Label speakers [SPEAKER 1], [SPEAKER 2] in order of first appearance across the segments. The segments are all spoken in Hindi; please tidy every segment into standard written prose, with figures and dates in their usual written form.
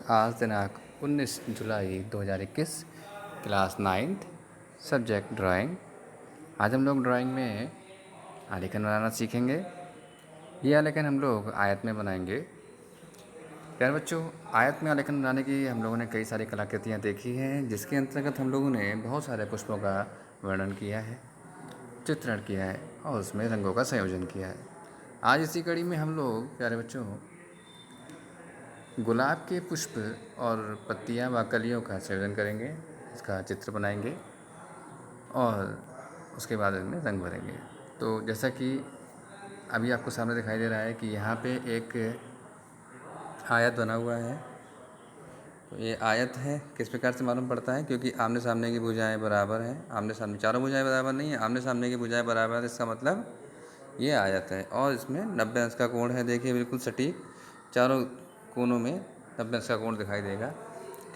[SPEAKER 1] आज दिनांक 19 जुलाई 2021, क्लास 9th, सब्जेक्ट ड्राइंग। आज हम लोग ड्राइंग में आलेखन बनाना सीखेंगे। ये आलेखन हम लोग आयत में बनाएंगे। प्यारे बच्चों, आयत में आलेखन बनाने की हम लोगों ने कई सारी कलाकृतियाँ देखी हैं, जिसके अंतर्गत हम लोगों ने बहुत सारे पुष्पों का वर्णन किया है, चित्रण किया है और उसमें रंगों का संयोजन किया है। आज इसी कड़ी में हम लोग प्यारे बच्चों गुलाब के पुष्प और पत्तियां व कलियों का संयोजन करेंगे, इसका चित्र बनाएंगे और उसके बाद इसमें रंग भरेंगे। तो जैसा कि अभी आपको सामने दिखाई दे रहा है कि यहाँ पे एक आयत बना हुआ है। तो ये आयत है, किस प्रकार से मालूम पड़ता है? क्योंकि आमने सामने की भुजाएं बराबर हैं। आमने सामने चारों भुजाएं बराबर नहीं है, आमने सामने की भुजाएं बराबर है, इसका मतलब ये आयत है। और इसमें 90 अंश का कोण है। देखिए बिल्कुल सटीक चारों कोनों में 90 अंश का कोण दिखाई देगा।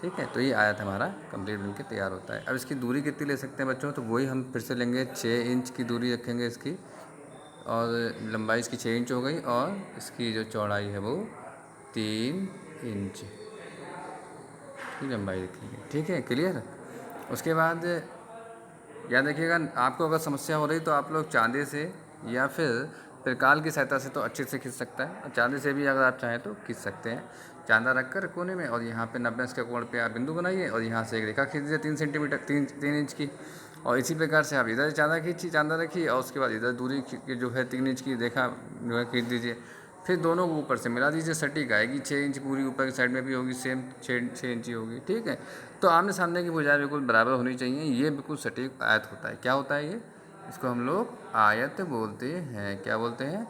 [SPEAKER 1] ठीक है, तो ये आयत हमारा कंप्लीट बनके तैयार होता है। अब इसकी दूरी कितनी ले सकते हैं बच्चों? तो वही हम फिर से लेंगे, 6 इंच की दूरी रखेंगे इसकी, और लंबाई इसकी 6 इंच हो गई, और इसकी जो चौड़ाई है वो 3 इंच की लंबाई रखेंगे। ठीक है, क्लियर? उसके बाद याद रखिएगा, आपको अगर समस्या हो रही तो आप लोग चांदे से या फिर त्रिकाल की सहायता से तो अच्छे से खींच सकता है, और चांदे से भी अगर आप चाहें तो खींच सकते हैं। चांदा रखकर कोने में, और यहाँ पे 90 अंश के कोण पे आप बिंदु बनाइए और यहाँ से एक रेखा खींच दीजिए 3 सेंटीमीटर 3 इंच की। और इसी प्रकार से आप इधर चांदा खींचिए, चांदा रखिए, और उसके बाद इधर दूरी जो है 3 इंच की रेखा जो है खींच दीजिए। फिर दोनों को ऊपर से मिला दीजिए, सटीक आएगी। 6 इंच पूरी ऊपर की साइड में भी होगी, सेम 6 इंच ही होगी। ठीक है, तो आमने सामने की भुजाएं बिल्कुल बराबर होनी चाहिए। ये बिल्कुल सटीक आयत होता है। क्या होता है ये? इसको हम लोग आयत बोलते हैं। क्या बोलते हैं?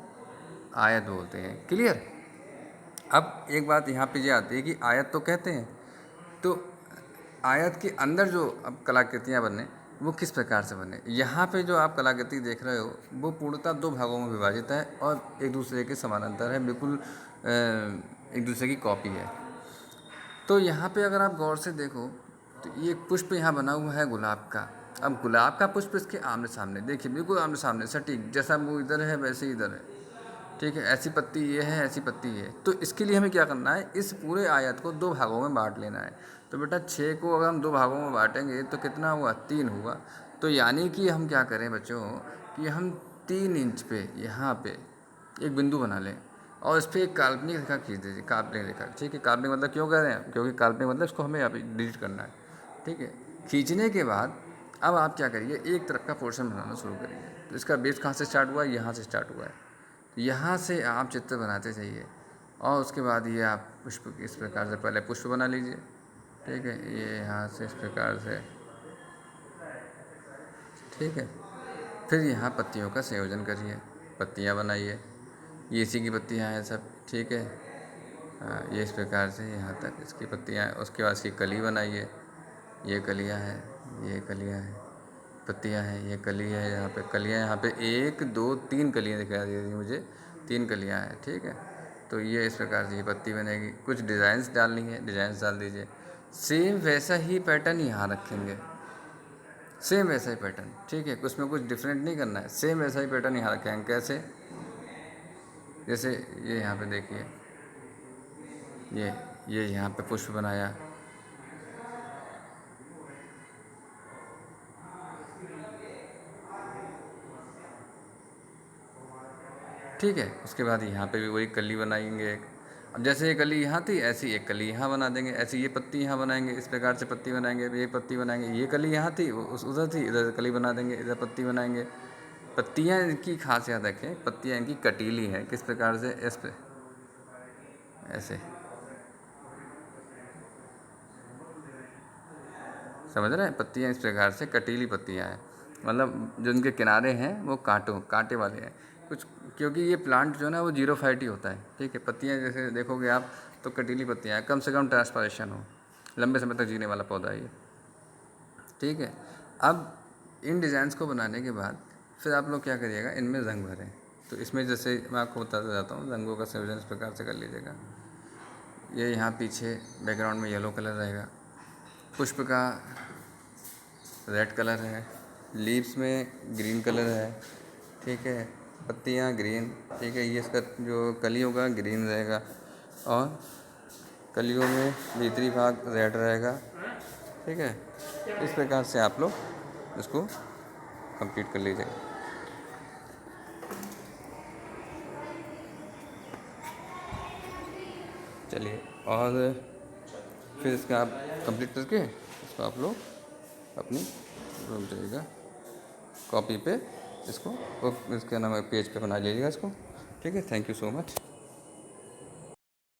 [SPEAKER 1] आयत बोलते हैं। क्लियर? अब एक बात यहाँ पे ये आती है कि आयत तो कहते हैं, तो आयत के अंदर जो अब कलाकृतियाँ बने वो किस प्रकार से बने। यहाँ पे जो आप कलाकृति देख रहे हो वो पूर्णतः 2 भागों में विभाजित है और एक दूसरे के समानांतर है, बिल्कुल एक दूसरे की कॉपी है। तो यहाँ पे अगर आप गौर से देखो तो ये पुष्प यहाँ बना हुआ है गुलाब का। अब गुलाब का पुष्प इसके आमने सामने, देखिए बिल्कुल आमने सामने सटीक, जैसा वो इधर है वैसे इधर है। ठीक है, ऐसी पत्ती ये है, ऐसी पत्ती ये है। तो इसके लिए हमें क्या करना है? इस पूरे आयत को 2 भागों में बांट लेना है। तो बेटा 6 को अगर हम 2 भागों में बांटेंगे तो कितना हुआ? 3 हुआ। तो यानी कि हम क्या करें बच्चों कि हम 3 इंच पे यहाँ पे एक बिंदु बना लें और इस पर एक काल्पनिक रेखा खींच दीजिए। काल्पनिक रेखा, ठीक है। काल्पनिक मतलब क्यों कह रहे हैं? क्योंकि काल्पनिक मतलब इसको हमें अभी डिलीट करना है। ठीक है, खींचने के बाद अब आप क्या करिए, एक तरफ का पोर्शन बनाना शुरू करिए। तो इसका बेस कहाँ से स्टार्ट हुआ है? यहाँ से स्टार्ट हुआ है। यहाँ से आप चित्र बनाते जाइए और उसके बाद ये आप पुष्प इस प्रकार से पहले पुष्प बना लीजिए। ठीक है, ये यहाँ से इस प्रकार से। ठीक है, फिर यहाँ पत्तियों का संयोजन करिए, पत्तियाँ बनाइए। ये इसी की पत्तियाँ हैं सब। ठीक है, ये इस प्रकार से यहाँ तक इसकी पत्तियाँ। उसके बाद इसकी कली बनाइए। ये कलियाँ हैं, ये कलियाँ हैं, पत्तियाँ हैं, ये कली है। यहाँ पे कलियाँ, यहाँ पे 1 2 3 कलियाँ दिखाई दे रही हैं मुझे, 3 कलियाँ हैं। ठीक है, तो ये इस प्रकार से ये पत्ती बनेगी। कुछ डिज़ाइंस डालनी है, डिज़ाइंस डाल दीजिए। सेम वैसा ही पैटर्न यहाँ रखेंगे, सेम वैसा ही पैटर्न। ठीक है, उसमें कुछ डिफरेंट नहीं करना है, सेम वैसा ही पैटर्न यहाँ रखेंगे। कैसे? जैसे ये यहाँ पे देखिए, ये यहाँ पे पुष्प बनाया। ठीक है, उसके बाद यहाँ पे भी वही कली बनाएंगे एक। अब जैसे ये कली यहाँ थी, ऐसी एक कली यहाँ बना देंगे। ऐसी ये पत्ती यहाँ बनाएंगे, इस प्रकार से पत्ती बनाएंगे। ये पत्ती बनाएंगे, ये कली यहाँ थी, उस उधर थी, इधर कली बना देंगे, इधर पत्ती बनाएंगे। पत्तियाँ इनकी खास याद रखें, पत्तियाँ इनकी कटीली हैं। किस प्रकार से? इस पे ऐसे, समझ रहे हैं? पत्तियाँ इस प्रकार से कटीली पत्तियाँ हैं, मतलब जो इनके किनारे हैं वो कांटे वाले हैं कुछ, क्योंकि ये प्लांट जो है ना वो जीरोफाइटी होता है। ठीक है, पत्तियाँ जैसे देखोगे आप तो कटीली पत्तियाँ हैं, कम से कम ट्रांसपायरेशन हो, लंबे समय तक जीने वाला पौधा है ये। ठीक है, अब इन डिज़ाइंस को बनाने के बाद फिर आप लोग क्या करिएगा, इनमें रंग भरें। तो इसमें जैसे मैं आपको बताता जाता हूँ, रंगों का संयोजन इस प्रकार से कर लीजिएगा। ये यहाँ पीछे बैकग्राउंड में येलो कलर रहेगा, पुष्प का रेड कलर है, लीव्स में ग्रीन कलर है। ठीक है, पत्तियाँ ग्रीन। ठीक है, ये इसका जो कली होगा ग्रीन रहेगा, और कलियों में भीतरी भाग रेड रहेगा। ठीक है, इस प्रकार से आप लोग इसको कंप्लीट कर लीजिएगा। चलिए, और फिर इसका आप कंप्लीट करके इसको आप लोग अपनी रुक जाइएगा कॉपी पे इसको, इसका नाम है पेज पे बना लीजिएगा इसको। ठीक है, थैंक यू सो मच।